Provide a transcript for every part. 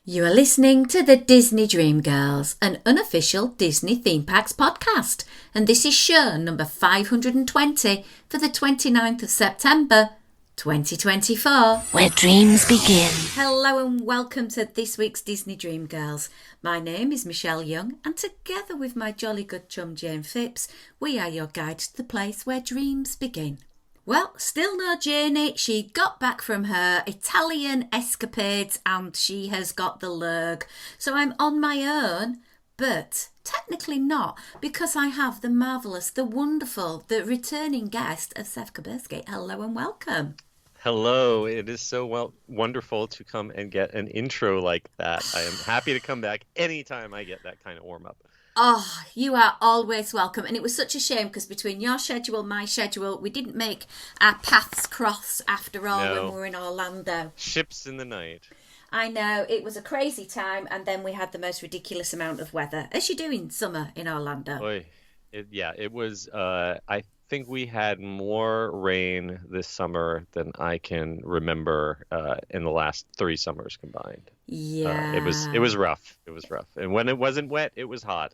You are listening to the Disney Dream Girls, an unofficial Disney Theme Parks podcast, and this is show number 520 for the 29th of September 2024. Where dreams begin. Hello and welcome to this week's Disney Dream Girls. My name is Michelle Young, and together with my jolly good chum Jane Phipps, we are your guide to the place where dreams begin. Well, still no Janie. She got back from her Italian escapades and she has got the lurg. So I'm on my own, but technically not, because I have the marvellous, the wonderful, the returning guest of Seth Kabursky. Hello and welcome. Hello, it is so wonderful to come and get an intro like that. I am happy to come back anytime I get that kind of warm-up. Oh, you are always welcome. And it was such a shame because between your schedule, my schedule, we didn't make our paths cross after all when we were in Orlando. Ships in the night. I know, it was a crazy time, and then we had the most ridiculous amount of weather, as you do in summer in Orlando. Boy, it was, I think we had more rain this summer than I can remember in the last 3 summers combined. Yeah. It was rough. It was rough. And when it wasn't wet, it was hot.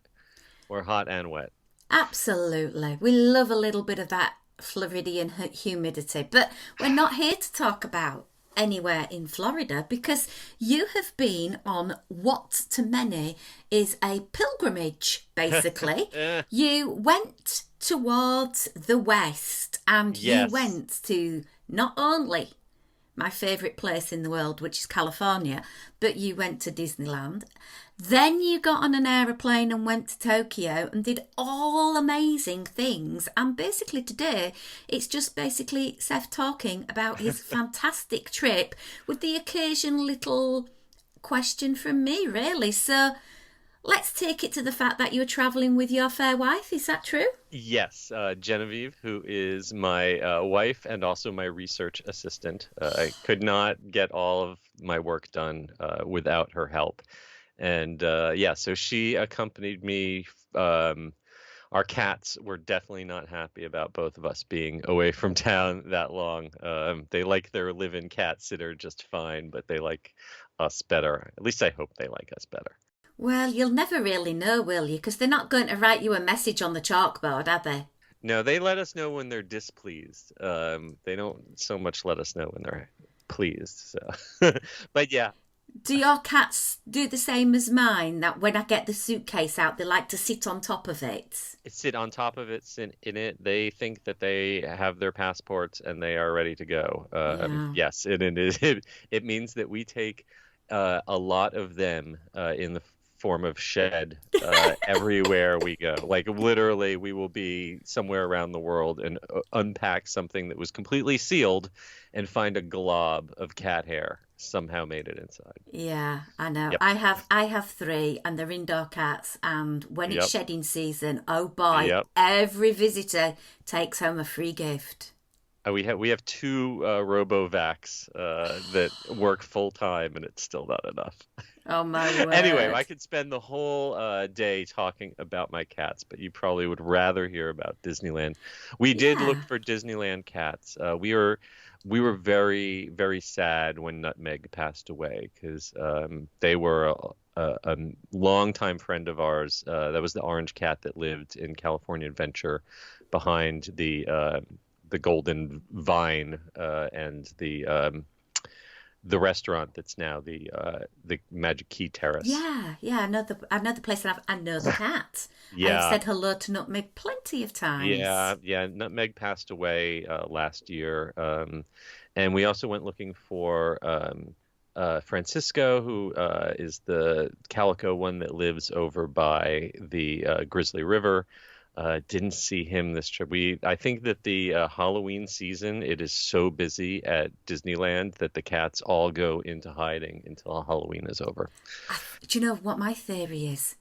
Or hot and wet. Absolutely. We love a little bit of that Floridian humidity. But we're not here to talk about anywhere in Florida because you have been on what to many is a pilgrimage, basically. You went towards the west and Yes. you went to not only my favourite place in the world, which is California, but you went to Disneyland. Then you got on an aeroplane and went to Tokyo and did all amazing things. And basically today, it's just basically Seth talking about his fantastic trip with the occasional little question from me, really. So let's take it to the fact that you were travelling with your fair wife. Is that true? Yes, Genevieve, who is my wife and also my research assistant. I could not get all of my work done without her help. And so she accompanied me. Our cats were definitely not happy about both of us being away from town that long. They like their live-in cat sitter just fine, but they like us better. At least I hope they like us better. Well, you'll never really know, will you? Because they're not going to write you a message on the chalkboard, are they? No, they let us know when they're displeased. They don't so much let us know when they're pleased. So, but yeah. Do your cats do the same as mine? That when I get the suitcase out, they like to sit on top of it? Sit on top of it, sit in it. They think that they have their passports and they are ready to go. Yes, it means that we take a lot of them in the form of shed everywhere we go. Like literally, we will be somewhere around the world and unpack something that was completely sealed and find a glob of cat hair somehow made it inside. Yeah, I know. Yep. I have 3 and they're indoor cats, and when it's shedding season, oh boy, Yep. every visitor takes home a free gift. We have 2 RoboVacs that work full time, and it's still not enough. Oh my word. Anyway, I could spend the whole day talking about my cats, but you probably would rather hear about Disneyland. We did look for Disneyland cats. We were very, very sad when Nutmeg passed away because they were a longtime friend of ours. That was the orange cat that lived in California Adventure behind the Golden Vine and the restaurant that's now the Magic Key Terrace. Yeah, I know the place, and I know the cat. Yeah. I've said hello to Nutmeg plenty of times. Yeah. Nutmeg passed away last year, and we also went looking for Francisco, who is the calico one that lives over by the Grizzly River. Didn't see him this trip. I think that the Halloween season, it is so busy at Disneyland that the cats all go into hiding until Halloween is over. Do you know what my theory is?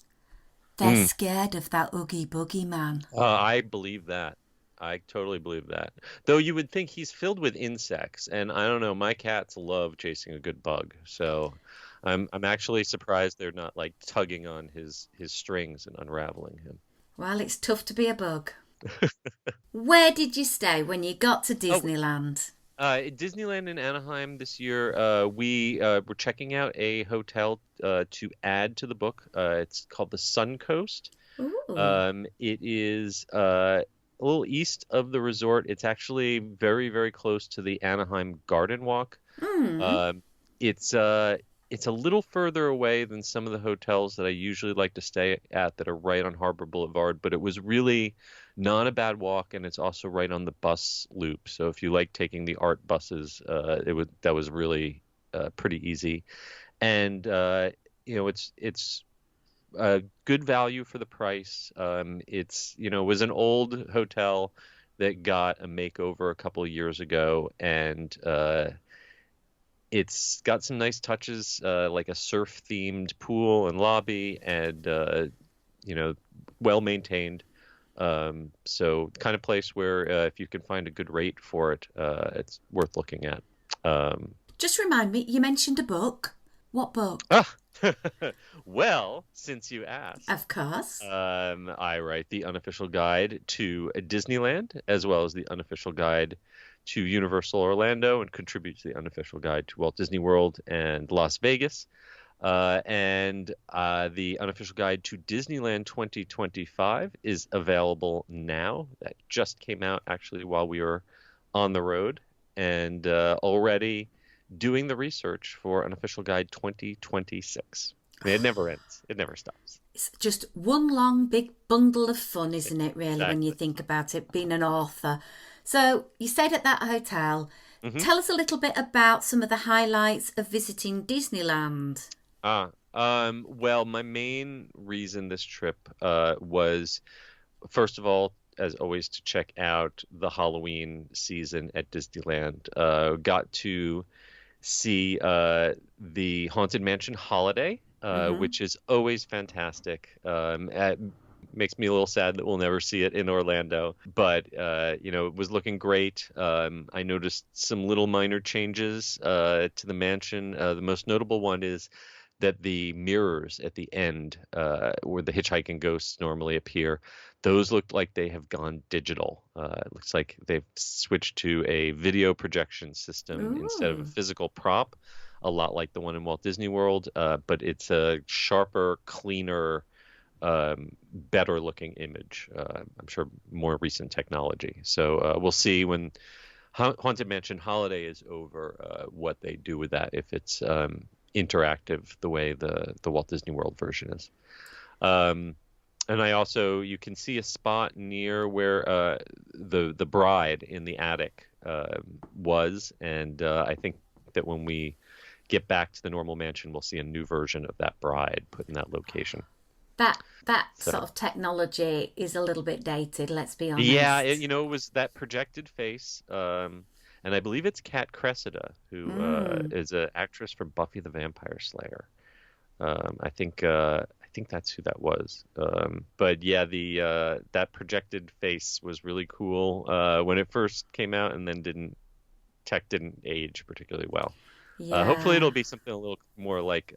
They're scared of that Oogie Boogie man. I believe that. I totally believe that. Though you would think he's filled with insects, and I don't know, my cats love chasing a good bug. So I'm actually surprised they're not like tugging on his strings and unraveling him. Well, it's tough to be a bug. Where did you stay when you got to Disneyland? Disneyland in Anaheim this year, we were checking out a hotel to add to the book. It's called the Sun Coast. Ooh. It is a little east of the resort. It's actually very, very close to the Anaheim Garden Walk. Mm. Um, it's a little further away than some of the hotels that I usually like to stay at that are right on Harbor Boulevard, but it was really not a bad walk, and it's also right on the bus loop. So if you like taking the ART buses, that was really pretty easy. And it's good value for the price. It was an old hotel that got a makeover a couple of years ago, and it's got some nice touches, like a surf-themed pool and lobby, and well maintained. So kind of place where if you can find a good rate for it, it's worth looking at. Um, Just remind me, you mentioned a book. What book? ah, well, since you asked, Of course. I write the unofficial guide to Disneyland as well as the unofficial guide to Universal Orlando and contribute to the unofficial guide to Walt Disney World and Las Vegas. And the unofficial guide to Disneyland 2025 is available now. That just came out actually while we were on the road, and already doing the research for unofficial guide 2026. I mean, it never ends. It never stops. It's just one long big bundle of fun, isn't it, really, when you Exactly. think about it, being an author. So you stayed at that hotel. Hmm. Tell us a little bit about some of the highlights of visiting Disneyland. Well, my main reason this trip was, first of all, as always, to check out the Halloween season at Disneyland. Got to see the Haunted Mansion Holiday, Mm-hmm. which is always fantastic. Makes me a little sad that we'll never see it in Orlando, but it was looking great. I noticed some little minor changes to the mansion. The most notable one is that the mirrors at the end, where the hitchhiking ghosts normally appear, those look like they have gone digital. It looks like they've switched to a video projection system instead of a Ooh. physical prop, a lot like the one in Walt Disney World, but it's a sharper, cleaner, better looking image. I'm sure more recent technology. So we'll see when Haunted Mansion Holiday is over, what they do with that, if it's interactive the way the Walt Disney World version is. Um, and you can see a spot near where the bride in the attic was, and I think that when we get back to the normal mansion, we'll see a new version of that bride put in that location. That sort So of technology is a little bit dated, let's be yeah, honest. it was that projected face, and I believe it's Kat Cressida, who Mm. is an actress from Buffy the Vampire Slayer. I think that's who that was. But yeah, the that projected face was really cool when it first came out, and then didn't age particularly well. Hopefully, Yeah. it'll be something a little more like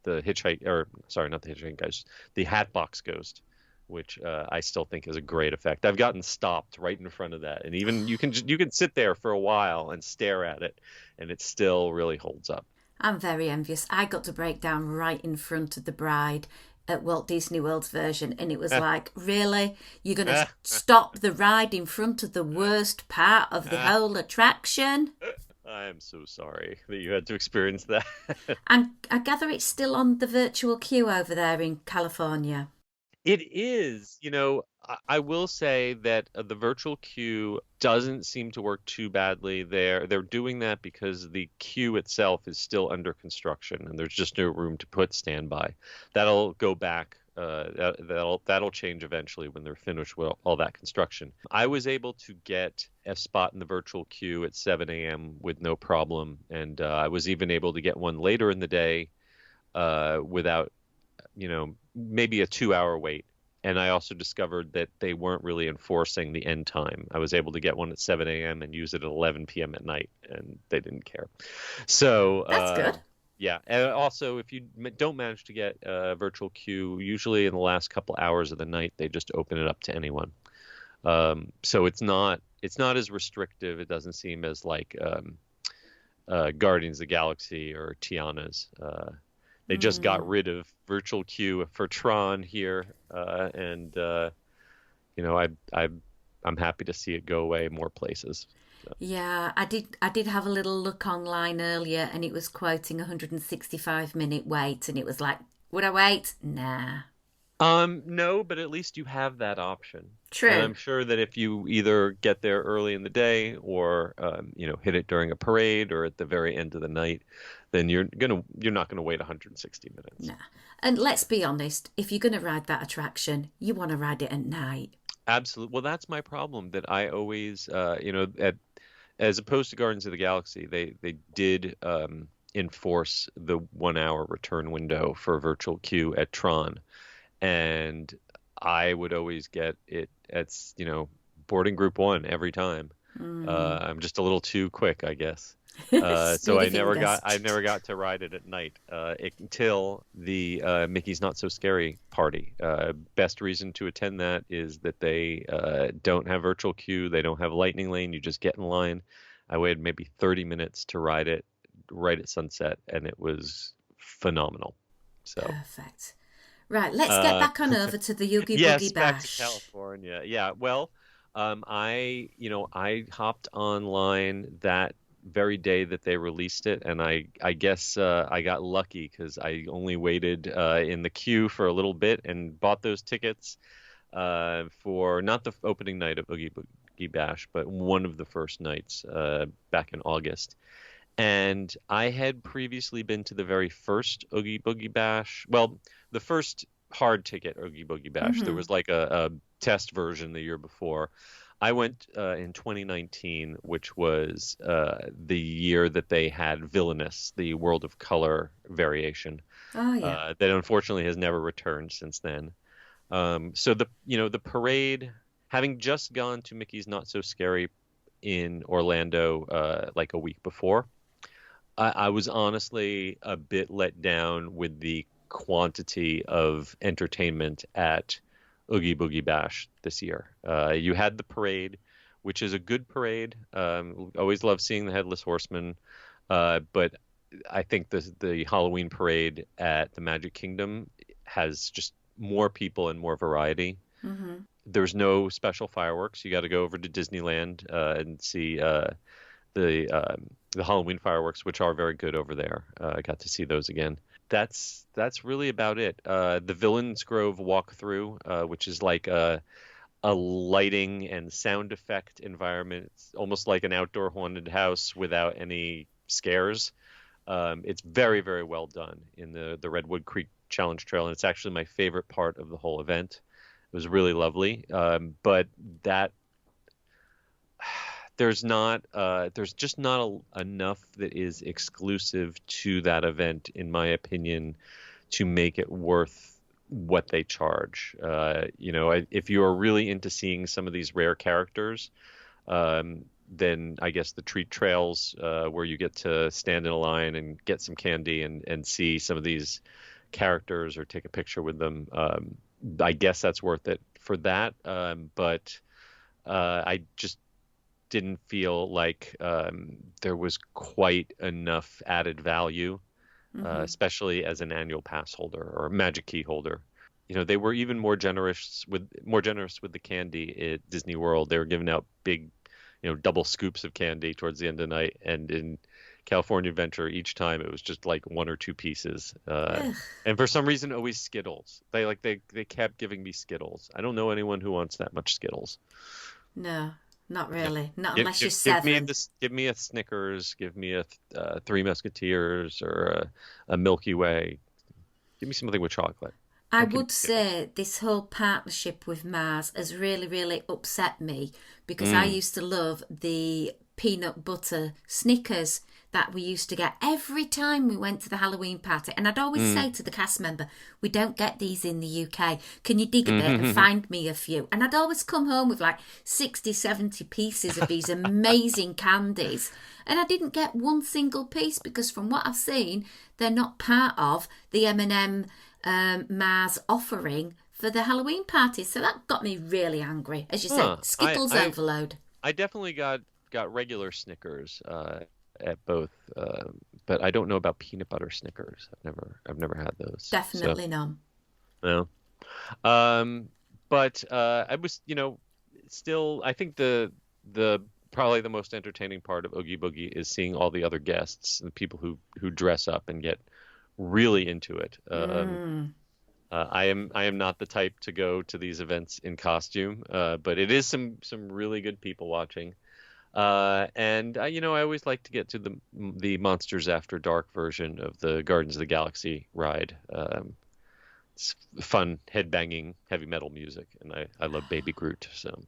the hitchhike, or sorry, not the hitchhiking guys, the Hatbox Ghost, which I still think is a great effect. I've gotten stopped right in front of that, and even you can sit there for a while and stare at it, and it still really holds up. I'm very envious. I got to break down right in front of the bride at Walt Disney World's version, and it was like, really? You're going to stop the ride in front of the worst part of the whole attraction? I am so sorry that you had to experience that. And I gather it's still on the virtual queue over there in California. It is, I will say that the virtual queue doesn't seem to work too badly there. They're doing that because the queue itself is still under construction and there's just no room to put standby. That'll go back. That'll change eventually when they're finished with all that construction. I was able to get a spot in the virtual queue at 7 a.m. with no problem, and I was even able to get one later in the day without maybe a 2 hour wait. And I also discovered that they weren't really enforcing the end time. I was able to get one at 7 a.m. and use it at 11 p.m. at night, and they didn't care. So, That's good. yeah. And also, if you don't manage to get a virtual queue, usually in the last couple hours of the night, they just open it up to anyone. So it's not it's not as restrictive. It doesn't seem as like Guardians of the Galaxy or Tiana's. They just got rid of virtual queue for Tron here, and you know, I'm happy to see it go away more places. So. Yeah, I did have a little look online earlier, and it was quoting 165-minute wait, and it was like, would I wait? Nah. No, but at least you have that option. True. And I'm sure that if you either get there early in the day or hit it during a parade or at the very end of the night, then you're not gonna wait 160 minutes. Nah. And let's be honest, if you're gonna ride that attraction, you want to ride it at night. Absolutely. Well, that's my problem that I always as opposed to Guardians of the Galaxy, they did enforce the 1 hour return window for virtual queue at Tron. And I would always get it at boarding group 1 every time. I'm just a little too quick, I guess. So I never got to ride it at night until the Mickey's Not So Scary party. Best reason to attend that is that they don't have virtual queue, they don't have lightning lane. You just get in line. I waited maybe 30 minutes to ride it right at sunset, and it was phenomenal. So perfect. Right, let's get back on over to the Oogie Boogie Bash. Yes, back to California. Yeah, well, I hopped online that very day that they released it, and I guess I got lucky because I only waited in the queue for a little bit and bought those tickets for not the opening night of Oogie Boogie Bash, but one of the first nights back in August. And I had previously been to the very first Oogie Boogie Bash. Well, the first hard ticket Oogie Boogie Bash. There was like a test version the year before. I went in 2019, which was the year that they had Villainous, the World of Color variation. Oh yeah. That unfortunately has never returned since then. So the parade, having just gone to Mickey's Not So Scary in Orlando like a week before, I was honestly a bit let down with the quantity of entertainment at Oogie Boogie Bash this year. You had the parade, which is a good parade. Always love seeing the Headless Horseman, but I think the Halloween parade at the Magic Kingdom has just more people and more variety. There's no special fireworks. You got to go over to Disneyland and see the Halloween fireworks, which are very good over there. I got to see those again. That's really about it. The Villains Grove walkthrough, which is like a lighting and sound effect environment. It's almost like an outdoor haunted house without any scares. It's very, very well done in the Redwood Creek Challenge Trail, and it's actually my favorite part of the whole event. It was really lovely, but that there's just not enough that is exclusive to that event, in my opinion, to make it worth what they charge. If you're really into seeing some of these rare characters, then I guess the treat trails, where you get to stand in a line and get some candy and see some of these characters or take a picture with them, I guess that's worth it for that. But I just didn't feel like there was quite enough added value, especially as an annual pass holder or Magic Key holder. They were even more generous with the candy at Disney World. They were giving out big, double scoops of candy towards the end of the night, and in California Adventure, each time it was just like one or two pieces, and for some reason always Skittles. They kept giving me Skittles. I don't know anyone who wants that much Skittles. No. Not really. Not unless you're 7. Give me a Snickers. Give me a Three Musketeers or a Milky Way. Give me something with chocolate. I would say this whole partnership with Mars has really, really upset me because I used to love the peanut butter Snickers that we used to get every time we went to the Halloween party. And I'd always say to the cast member, we don't get these in the UK. Can you dig a bit and find me a few? And I'd always come home with like 60, 70 pieces of these amazing candies. And I didn't get one single piece because from what I've seen, they're not part of the M&M Mars offering for the Halloween party. So that got me really angry. As you said, Skittles overload. I definitely got regular Snickers at both, but I don't know about peanut butter Snickers. I've never had those. So Definitely none. no. Um, but I was, still, I think the probably the most entertaining part of Oogie Boogie is seeing all the other guests and people who dress up and get really into it. Mm. I am not the type to go to these events in costume, but it is some really good people watching. And I always like to get to the Monsters After Dark version of the Guardians of the Galaxy ride. It's fun, headbanging, heavy metal music, and I love Baby Groot, so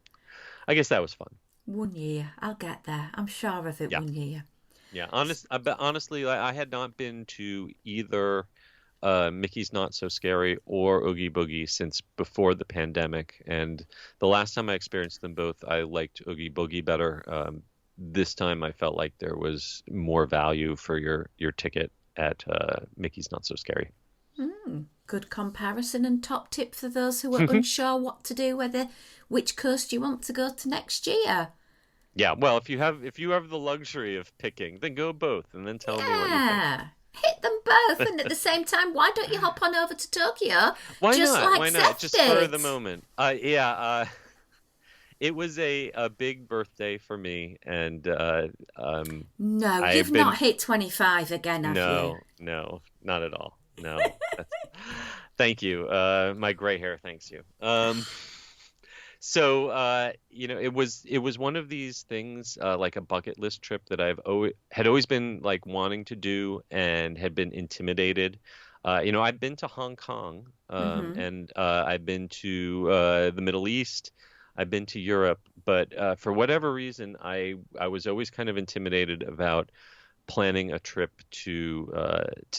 I guess that was fun. One year. I'll get there. I'm sure of it Yeah, one year. yeah. But honestly, I had not been to either Mickey's Not So Scary or Oogie Boogie since before the pandemic, and the last time I experienced them both, I liked Oogie Boogie better. This time, I felt like there was more value for your ticket at Mickey's Not So Scary. Good comparison and top tip for those who are unsure what to do, which coast you want to go to next year. Yeah, well, if you have the luxury of picking, then go both, and then tell me what you think. Yeah. Hit them both, and at the same time, why don't you hop on over to Tokyo, Why just not? like Why not? Seth Just spur of did? the moment. Yeah. It was a big birthday for me, and No, I've you've been not hit 25 again, have you? no, no, not at all. No. That's, thank you. My gray hair thanks you. So it was one of these things, like a bucket list trip that had always been like wanting to do and had been intimidated. I've been to Hong Kong, Hmm. and I've been to the Middle East. I've been to Europe, but for whatever reason, I was always kind of intimidated about planning a trip to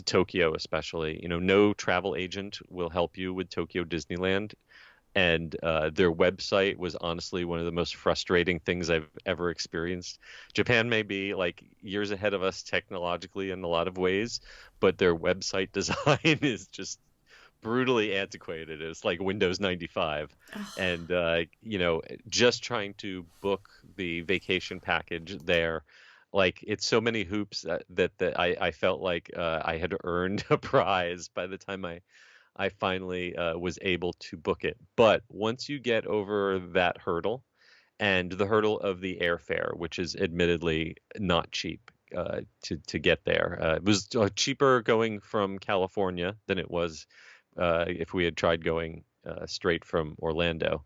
Tokyo, especially. No travel agent will help you with Tokyo Disneyland, and their website was honestly one of the most frustrating things I've ever experienced. Japan may be like years ahead of us technologically in a lot of ways, but their website design is just brutally antiquated. It's like Windows 95, and just trying to book the vacation package there. Like it's so many hoops that I felt like I had earned a prize by the time I finally was able to book it. But once you get over that hurdle and the hurdle of the airfare, which is admittedly not cheap to get there, it was cheaper going from California than it was if we had tried going straight from Orlando.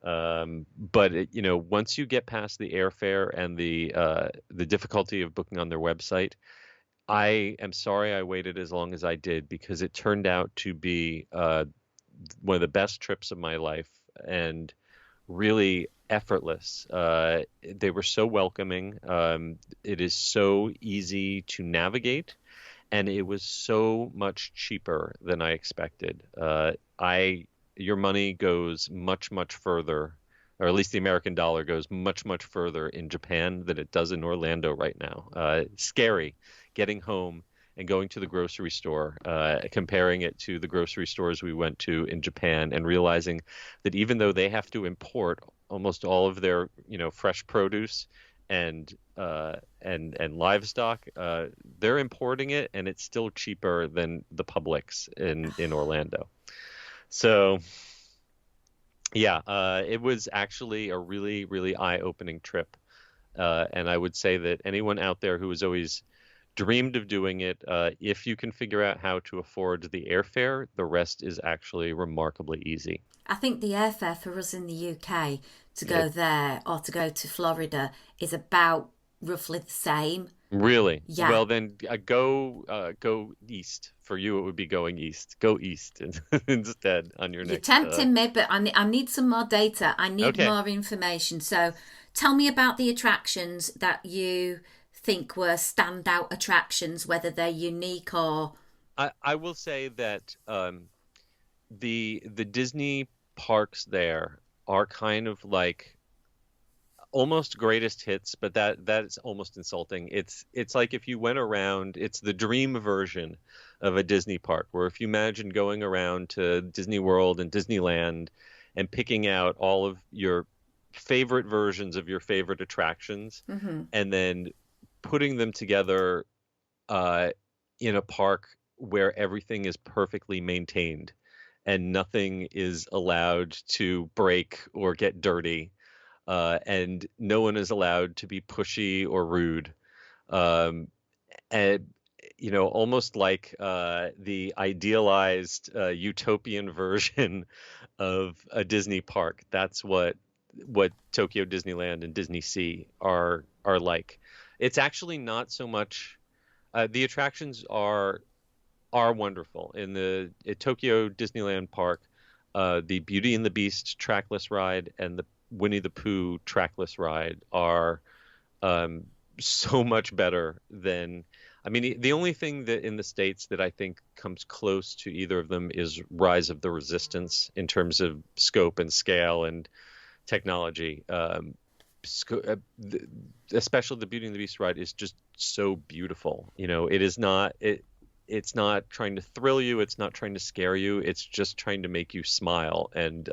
But once you get past the airfare and the difficulty of booking on their website, I am sorry I waited as long as I did because it turned out to be one of the best trips of my life and really effortless. They were so welcoming. It is so easy to navigate, and it was so much cheaper than I expected. Your money goes much, much further, or at least the American dollar goes much, much further in Japan than it does in Orlando right now. Scary getting home and going to the grocery store, comparing it to the grocery stores we went to in Japan, and realizing that even though they have to import almost all of their, fresh produce and livestock, they're importing it, and it's still cheaper than the Publix in Orlando. So yeah, it was actually a really, really eye-opening trip. And I would say that anyone out there who has always dreamed of doing it, if you can figure out how to afford the airfare, the rest is actually remarkably easy. I think the airfare for us in the UK to go It there or to go to Florida is about roughly the same. really Yeah, well then go east. For you, it would be going east. Go east instead on your you're next. tempting me, but I need some more data. I need Okay, more information. So tell me about the attractions that you think were standout attractions, whether they're unique or. I will say that the Disney parks there are kind of like almost greatest hits, but that is almost insulting. It's like if you went around, it's the dream version of a Disney park, where if you imagine going around to Disney World and Disneyland and picking out all of your favorite versions of your favorite attractions, and then putting them together uh, in a park where everything is perfectly maintained and nothing is allowed to break or get dirty, and no one is allowed to be pushy or rude. Um, and almost like the idealized utopian version of a Disney park. That's what Tokyo Disneyland and Disney Sea are like. It's actually not so much. The attractions are wonderful in the at Tokyo Disneyland Park. The Beauty and the Beast trackless ride and the Winnie the Pooh trackless ride are um, so much better than. I mean, the only thing that in the States that I think comes close to either of them is Rise of the Resistance in terms of scope and scale and technology. Especially the Beauty and the Beast ride is just so beautiful. It is not it's not trying to thrill you. It's not trying to scare you. It's just trying to make you smile, and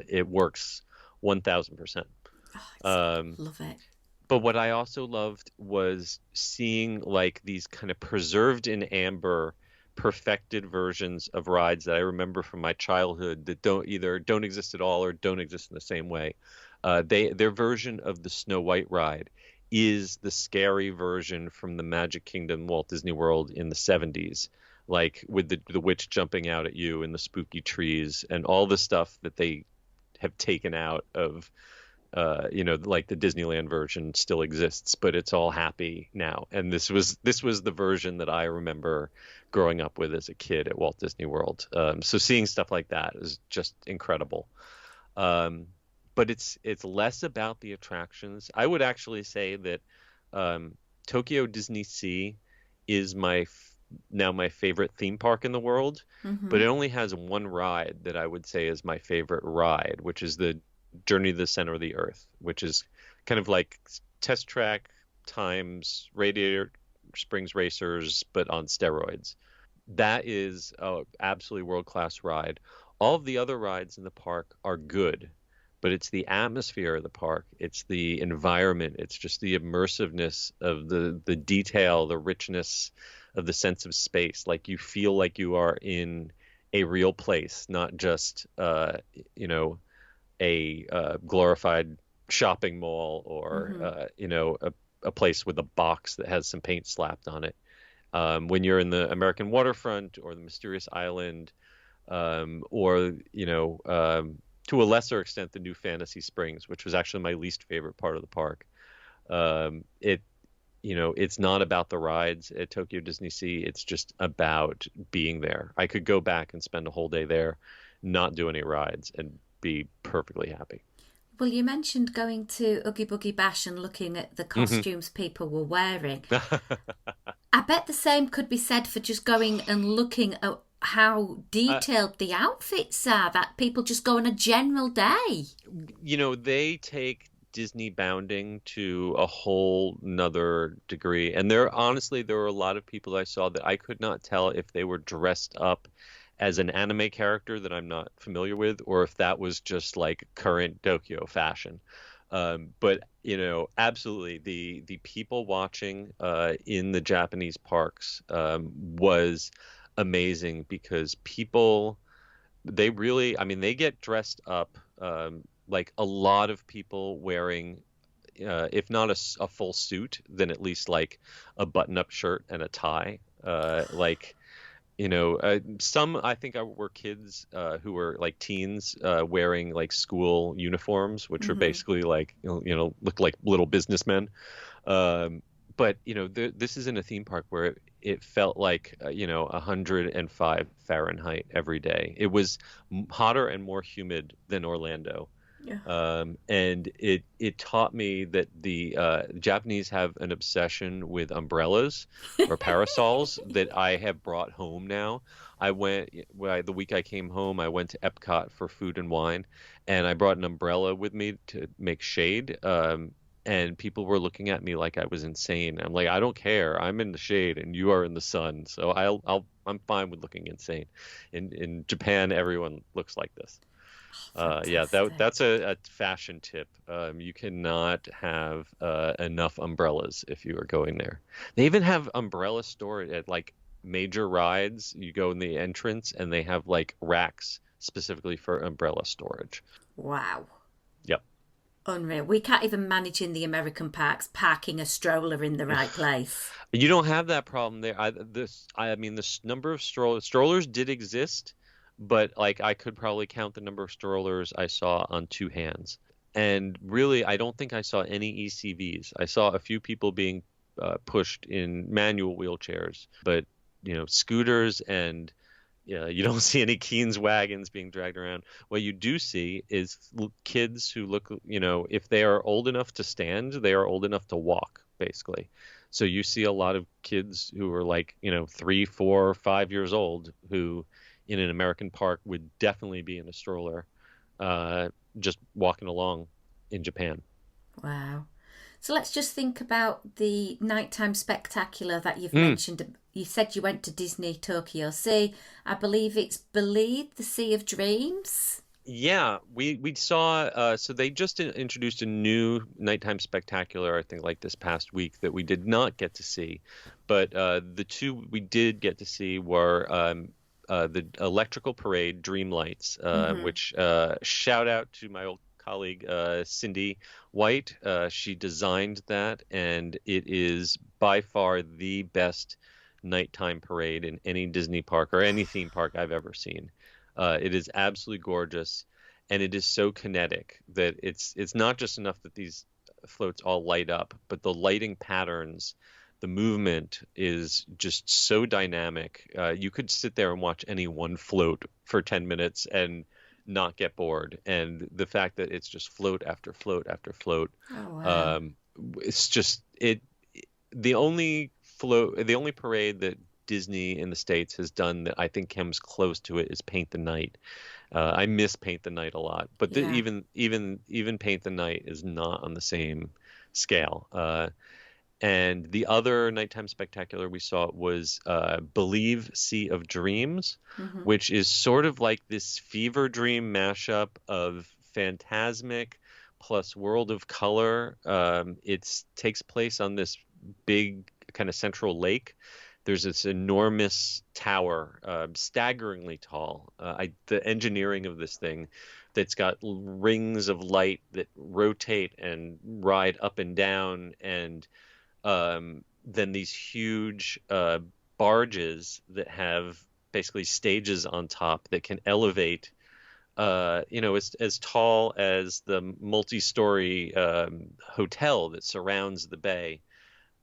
it works 1,000%. Love it. But what I also loved was seeing like these kind of preserved in amber, perfected versions of rides that I remember from my childhood that don't exist at all or don't exist in the same way. Their version of the Snow White ride is the scary version from the Magic Kingdom Walt Disney World in the 70s, like with the witch jumping out at you and the spooky trees and all the stuff that they have taken out of like the Disneyland version still exists, but it's all happy now. And this was the version that I remember growing up with as a kid at Walt Disney World. So seeing stuff like that is just incredible. But it's less about the attractions. I would actually say that Tokyo Disney Sea is now my favorite theme park in the world, but it only has one ride that I would say is my favorite ride, which is the Journey to the Center of the Earth, which is kind of like Test Track times Radiator Springs Racers, but on steroids. That is an absolutely world-class ride. All of the other rides in the park are good, but it's the atmosphere of the park. It's the environment. It's just the immersiveness of the detail, the richness of the sense of space. Like you feel like you are in a real place, not just, a glorified shopping mall or a place with a box that has some paint slapped on it. When you're in the American waterfront or the Mysterious Island, or to a lesser extent the New Fantasy Springs, which was actually my least favorite part of the park. It's not about the rides at Tokyo Disney Sea. It's just about being there. I could go back and spend a whole day there, not do any rides, and be perfectly happy. Well, you mentioned going to Oogie Boogie Bash and looking at the costumes people were wearing. I bet the same could be said for just going and looking at how detailed the outfits are, that people just go on a general day. They take Disney bounding to a whole nother degree. And there were a lot of people I saw that I could not tell if they were dressed up as an anime character that I'm not familiar with, or if that was just like current Tokyo fashion. But absolutely, the people watching in the Japanese parks was amazing, because people, they get dressed up, like a lot of people wearing, if not a full suit, then at least like a button-up shirt and a tie, some I think were kids who were like teens wearing like school uniforms, which were basically like look like little businessmen. But this is in a theme park where it felt like 105 Fahrenheit every day. It was hotter and more humid than Orlando. Yeah. And it taught me that the Japanese have an obsession with umbrellas or parasols that I have brought home now. The week I came home, I went to Epcot for food and wine, and I brought an umbrella with me to make shade. And people were looking at me like I was insane. I'm like, I don't care. I'm in the shade and you are in the sun. So I'm fine with looking insane. In Japan, everyone looks like this. Yeah, Fantastic. that's a fashion tip. You cannot have enough umbrellas if you are going there. They even have umbrella store at like major rides. You go in the entrance and they have like racks specifically for umbrella storage. Wow. Yep. Unreal. We can't even manage in the American parks parking a stroller in the right place. You don't have that problem there. I mean, number of strollers did exist, but like I could probably count the number of strollers I saw on two hands. And really, I don't think I saw any ECVs. I saw a few people being pushed in manual wheelchairs, but scooters and yeah, you don't see any Keen's wagons being dragged around. What you do see is kids who look, if they are old enough to stand, they are old enough to walk, basically. So you see a lot of kids who are like, 3, 4, 5 years old who in an American park would definitely be in a stroller, just walking along in Japan. Wow. So let's just think about the nighttime spectacular that you've Mm. mentioned. You said you went to Disney Tokyo Sea. I believe it's Believe the Sea of Dreams. Yeah, we saw so they just introduced a new nighttime spectacular, I think like this past week that we did not get to see. But the two we did get to see were the Electrical Parade Dreamlights, which shout out to my old colleague Cindy White. She designed that, and it is by far the best nighttime parade in any Disney park or any theme park I've ever seen. It is absolutely gorgeous, and it is so kinetic that it's not just enough that these floats all light up, but the lighting patterns, the movement is just so dynamic. You could sit there and watch any one float for 10 minutes and not get bored. And the fact that it's just float after float after float, Oh, wow. um, it's just it. The only parade that Disney in the States has done that I think comes close to it is Paint the Night. I miss Paint the Night a lot, but Yeah. even Paint the Night is not on the same scale. And the other nighttime spectacular we saw was Believe Sea of Dreams, Hmm. which is sort of like this fever dream mashup of Phantasmic plus World of Color. It takes place on this big kind of central lake. There's this enormous tower, staggeringly tall. The engineering of this thing that's got rings of light that rotate and ride up and down, and then these huge barges that have basically stages on top that can elevate, as tall as the multi-story hotel that surrounds the bay.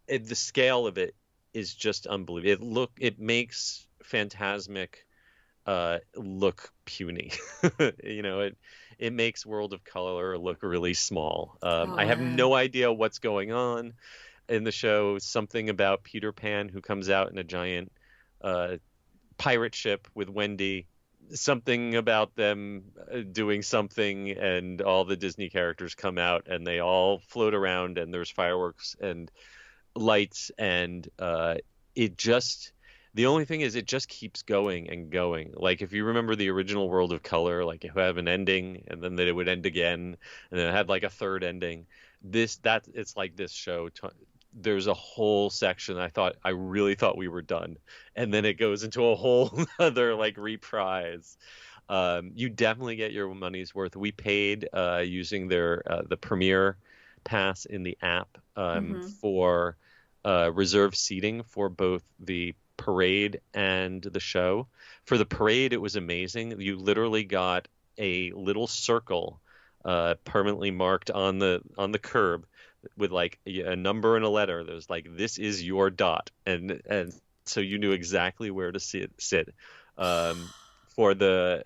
The scale of it is just unbelievable. It makes Phantasmic look puny. It makes World of Color look really small. Oh, I have wow. no idea what's going on in the show. Something about Peter Pan who comes out in a giant uh, pirate ship with Wendy. Something about them doing something, and all the Disney characters come out and they all float around, and there's fireworks and lights, and it just the only thing is it just keeps going and going. Like if you remember the original World of Color, like it would have an ending and then it would end again and then it had like a third ending. It's like this show. There's a whole section I really thought we were done, and then it goes into a whole other like reprise. You definitely get your money's worth. We paid using their the Premiere Pass in the app Hmm. for reserved seating for both the parade and the show. For the parade, it was amazing. You literally got a little circle permanently marked on the curb with like a number and a letter. There's like, this is your dot, and so you knew exactly where to sit. Um, for the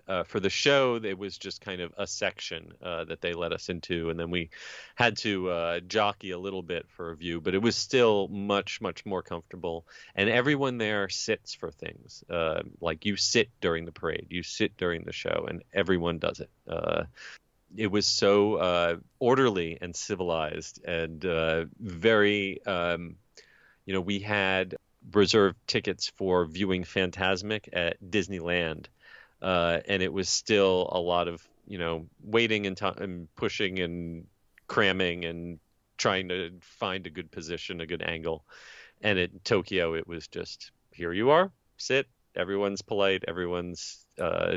show, it was just kind of a section that they let us into, and then we had to jockey a little bit for a view, but it was still much more comfortable. And everyone there sits for things. Like you sit during the parade, you sit during the show, and everyone does it. It was so orderly and civilized, and very. We had reserved tickets for viewing Phantasmic at Disneyland, and it was still a lot of waiting and pushing and cramming and trying to find a good position, a good angle. And at Tokyo, it was just, here you are, sit. Everyone's polite. Everyone's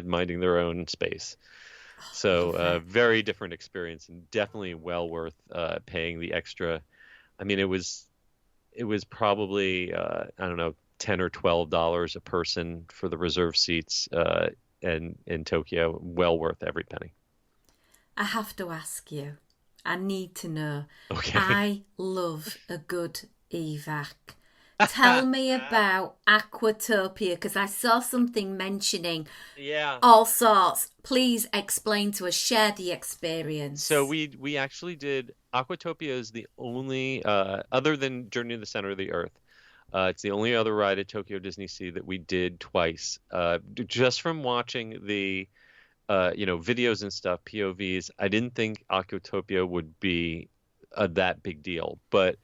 minding their own space. So very different experience, and definitely well worth paying the extra. I mean, it was probably I don't know, $10 or $12 a person for the reserve seats, and in Tokyo, well worth every penny. I have to ask you. I need to know. Okay. I love a good evac. Tell me about Aquatopia, because I saw something mentioning all sorts. Please explain to us, share the experience. So we actually did. Aquatopia is the only, other than Journey to the Center of the Earth, it's the only other ride at Tokyo Disney Sea that we did twice. Just from watching the videos and stuff, POVs, I didn't think Aquatopia would be that big deal, but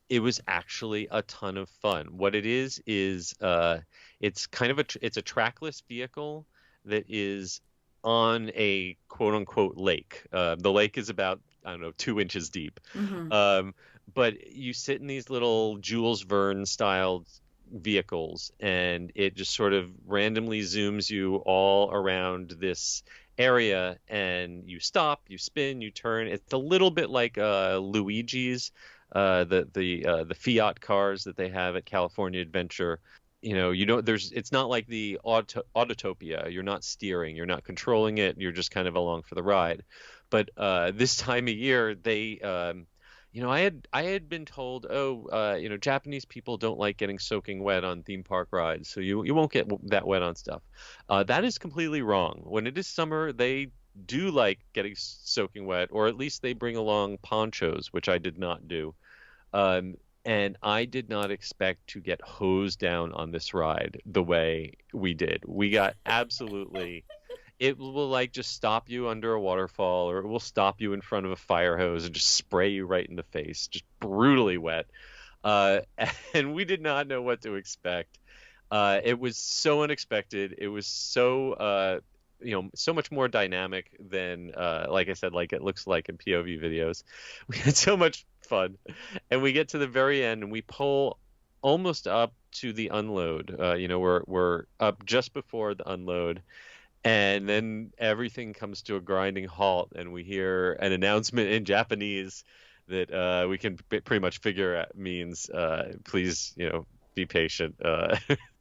it was actually a ton of fun. What it is it's kind of it's a trackless vehicle that is on a quote unquote lake. The lake is about, I don't know, 2 inches deep. Mm-hmm. But you sit in these little Jules Verne styled vehicles, and it just sort of randomly zooms you all around this area, and you stop, you spin, you turn. It's a little bit like Luigi's, the Fiat cars that they have at California Adventure. It's not like the Autotopia. You're not steering, you're not controlling it, you're just kind of along for the ride. But this time of year, they I had been told, Japanese people don't like getting soaking wet on theme park rides, so you won't get that wet on stuff. That is completely wrong. When it is summer, they do like getting soaking wet, or at least they bring along ponchos, which I did not do. And I did not expect to get hosed down on this ride the way we did. We got absolutely. It will like just stop you under a waterfall, or it will stop you in front of a fire hose and just spray you right in the face, just brutally wet. And we did not know what to expect. It was so unexpected. It was so so much more dynamic than like I said, like it looks like in POV videos. We had so much fun, and we get to the very end and we pull almost up to the unload. We're up just before the unload. And then everything comes to a grinding halt, and we hear an announcement in Japanese that we can pretty much figure out means, please, be patient.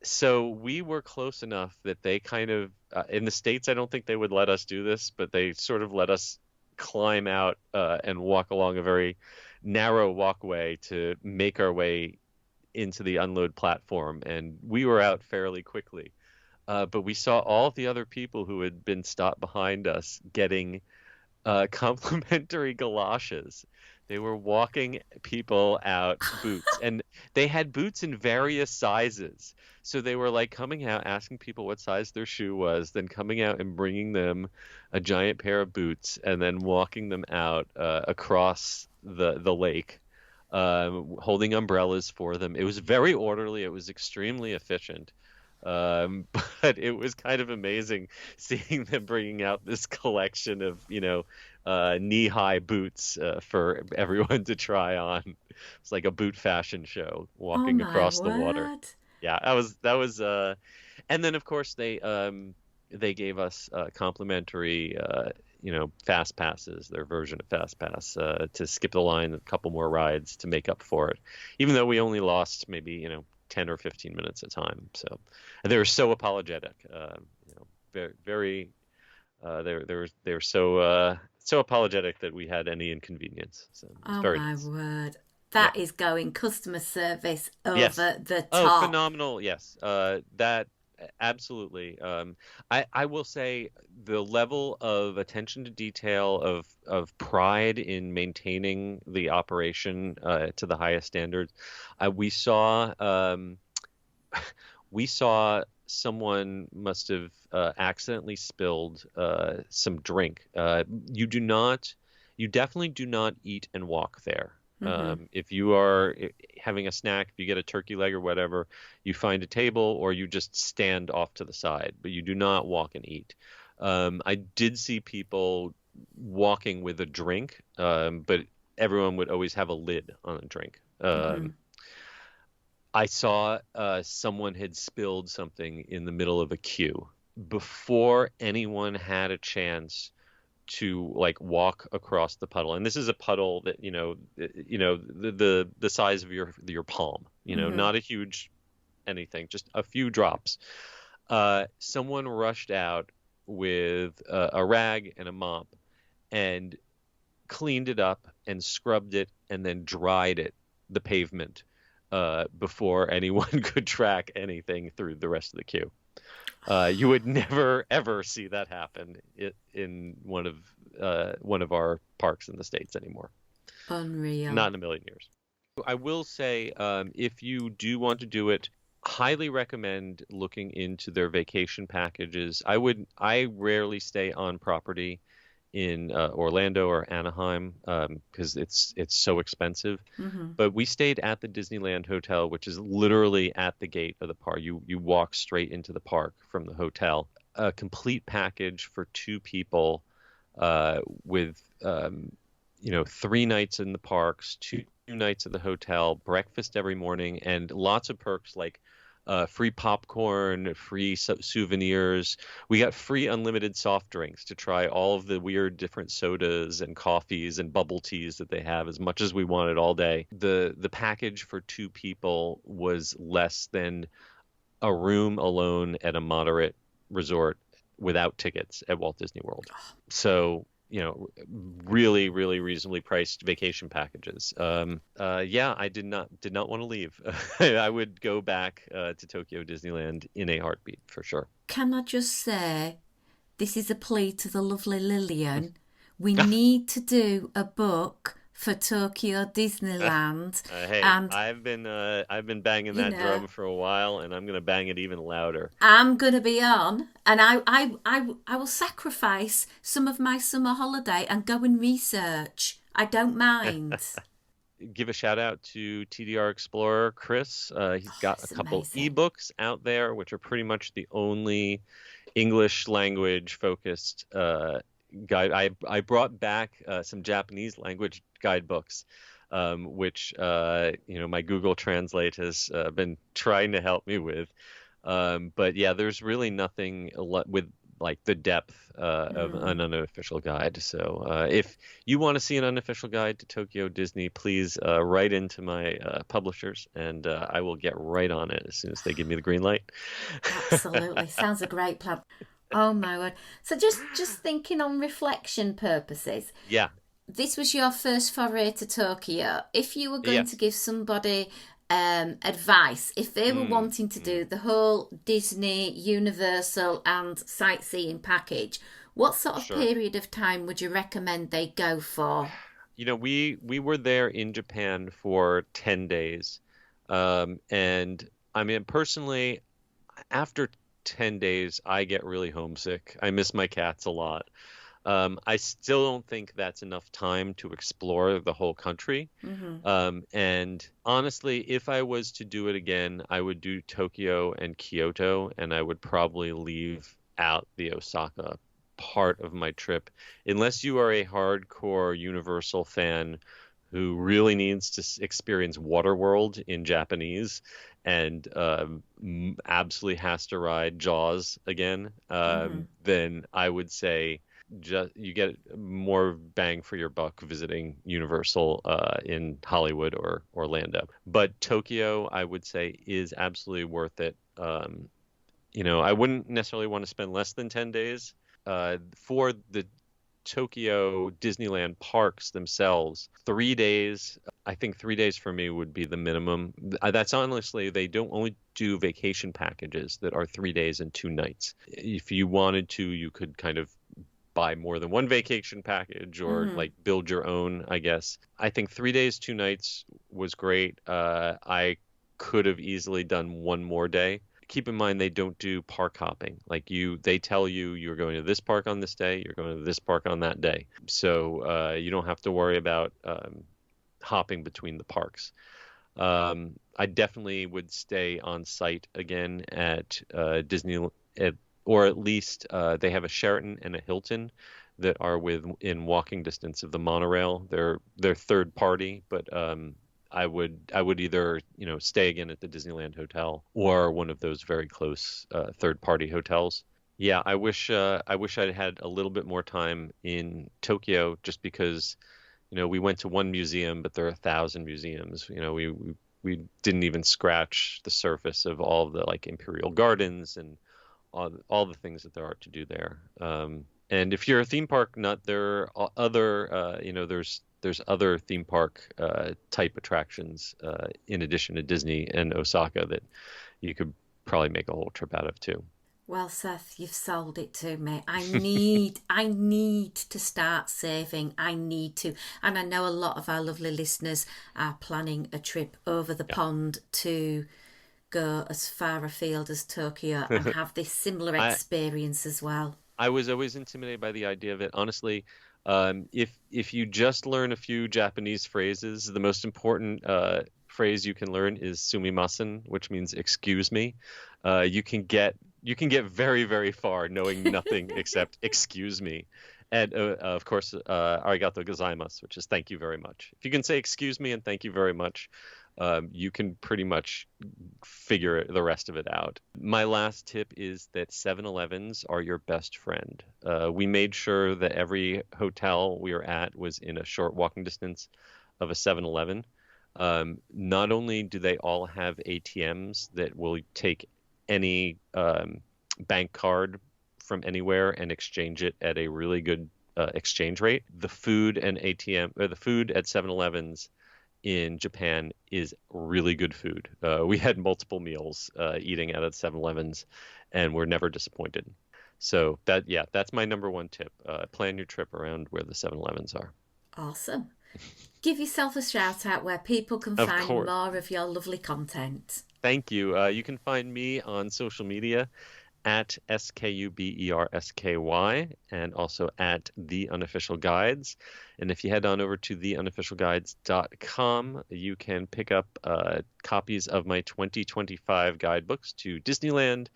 So we were close enough that they kind of, in the States, I don't think they would let us do this, but they sort of let us climb out and walk along a very narrow walkway to make our way into the unload platform. And we were out fairly quickly. But we saw all the other people who had been stopped behind us getting complimentary galoshes. They were walking people out boots, and they had boots in various sizes. So they were like coming out, asking people what size their shoe was, then coming out and bringing them a giant pair of boots, and then walking them out across the lake, holding umbrellas for them. It was very orderly. It was extremely efficient. But it was kind of amazing seeing them bringing out this collection of knee-high boots for everyone to try on. It's like a boot fashion show walking across the water. Yeah, that was and then of course they gave us complimentary fast passes, their version of fast pass, to skip the line a couple more rides to make up for it, even though we only lost maybe 10 or 15 minutes at time. So they were so apologetic, very they were so apologetic that we had any inconvenience. So oh very my nice. Word, that is going customer service over the top. Oh, phenomenal. Yes, that absolutely. I will say the level of attention to detail, of pride in maintaining the operation to the highest standards. We saw someone must have accidentally spilled some drink. You definitely do not eat and walk there. Mm-hmm. If you are having a snack, if you get a turkey leg or whatever, you find a table or you just stand off to the side, but you do not walk and eat. I did see people walking with a drink, but everyone would always have a lid on a drink. Hmm. I saw someone had spilled something in the middle of a queue before anyone had a chance to like walk across the puddle. And this is a puddle that, the size of your palm, Hmm. not a huge anything, just a few drops. Someone rushed out with a rag and a mop and cleaned it up and scrubbed it and then dried the pavement, before anyone could track anything through the rest of the queue. You would never ever see that happen in one of our parks in the States anymore. Unreal. Not in a million years. I will say, if you do want to do it, highly recommend looking into their vacation packages. I rarely stay on property in Orlando or Anaheim, because it's so expensive. Hmm. But we stayed at the Disneyland Hotel, which is literally at the gate of the park. You walk straight into the park from the hotel. A complete package for two people, with 3 nights in the parks, two nights at the hotel, breakfast every morning, and lots of perks like free popcorn, free souvenirs. We got free unlimited soft drinks to try all of the weird different sodas and coffees and bubble teas that they have as much as we wanted all day. The package for two people was less than a room alone at a moderate resort without tickets at Walt Disney World. So, really, really reasonably priced vacation packages. Yeah, I did not want to leave. I would go back to Tokyo Disneyland in a heartbeat for sure. Can I just say, this is a plea to the lovely Lillian. We need to do a book for Tokyo Disneyland, Hey, and I've been banging you that know, drum for a while, and I'm gonna bang it even louder. I'm gonna be on, and I will sacrifice some of my summer holiday and go and research. I don't mind. Give a shout out to TDR Explorer Chris. He's Oh, got a it's couple amazing. ebooks out there, which are pretty much the only English language focused guide. I brought back some Japanese language guidebooks, which my Google Translate has been trying to help me with. But yeah, there's really nothing with like the depth of Mm. an unofficial guide. So if you want to see an unofficial guide to Tokyo Disney, please write into my publishers, and I will get right on it as soon as they give me the green light. Absolutely. Sounds a great plan. Oh my word. So just thinking on reflection purposes, Yeah. this was your first foray to Tokyo. If you were going to Yes. give somebody advice, if they were Mm, wanting to mm, do the whole Disney, Universal, and sightseeing package, what sort of sure. period of time would you recommend they go for? We were there in Japan for 10 days. And I mean, personally, after 10 days, I get really homesick. I miss my cats a lot. I still don't think that's enough time to explore the whole country. Hmm. And honestly, if I was to do it again, I would do Tokyo and Kyoto, and I would probably leave out the Osaka part of my trip, unless you are a hardcore Universal fan who really needs to experience Waterworld in Japanese and absolutely has to ride Jaws again, Hmm. then I would say just you get more bang for your buck visiting Universal in Hollywood or Orlando. But Tokyo, I would say, is absolutely worth it. I wouldn't necessarily want to spend less than 10 days. For the Tokyo Disneyland parks themselves, 3 days. I think 3 days for me would be the minimum. That's honestly, they don't only do vacation packages that are 3 days and 2 nights. If you wanted to, you could kind of buy more than one vacation package or Hmm. like build your own, I guess. I think 3 days, 2 nights was great. I could have easily done one more day. Keep in mind they don't do park hopping. They tell you you're going to this park on this day, you're going to this park on that day. So you don't have to worry about hopping between the parks. I definitely would stay on site again at Disney at or at least they have a Sheraton and a Hilton that are within walking distance of the monorail. They're third party, but I would either stay again at the Disneyland Hotel or one of those very close third party hotels. Yeah, I wish I'd had a little bit more time in Tokyo, just because we went to one museum, but there are 1,000 museums. We didn't even scratch the surface of all of the like Imperial Gardens and all the things that there are to do there. And if you're a theme park nut, there are other, there's other theme park type attractions in addition to Disney and Osaka that you could probably make a whole trip out of too. Well, Seth, you've sold it to me. I need to start saving. I need to. And I know a lot of our lovely listeners are planning a trip over the pond to go as far afield as Tokyo and have this similar I experience as well. I was always intimidated by the idea of it. Honestly, if you just learn a few Japanese phrases, the most important phrase you can learn is sumimasen, which means excuse me. You can get very, very far knowing nothing except excuse me. And of course, arigato gozaimasu, which is thank you very much. If you can say excuse me and thank you very much, you can pretty much figure the rest of it out. My last tip is that 7-Elevens are your best friend. We made sure that every hotel we were at was in a short walking distance of a 7-Eleven. Not only do they all have ATMs that will take any bank card from anywhere and exchange it at a really good exchange rate, the food at 7-Elevens in Japan is really good food. We had multiple meals eating out at 7-Elevens, and we're never disappointed. So that's my number one tip. Plan your trip around where the 7-Elevens are. Awesome. Give yourself a shout out where people can Of find course. more of your lovely content. Thank you. You can find me on social media at SKUBERSKY and also at The Unofficial Guides. And if you head on over to theunofficialguides.com, you can pick up copies of my 2025 guidebooks to Disneyland,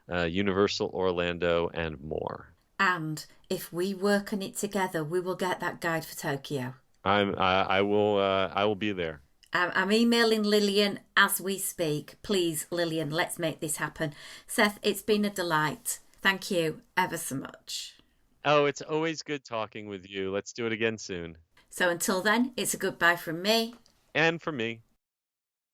Universal Orlando, and more. And if we work on it together, we will get that guide for Tokyo. I will be there. I'm emailing Lillian as we speak. Please, Lillian, let's make this happen. Seth, it's been a delight. Thank you ever so much. Oh, it's always good talking with you. Let's do it again soon. So until then, it's a goodbye from me. And for me.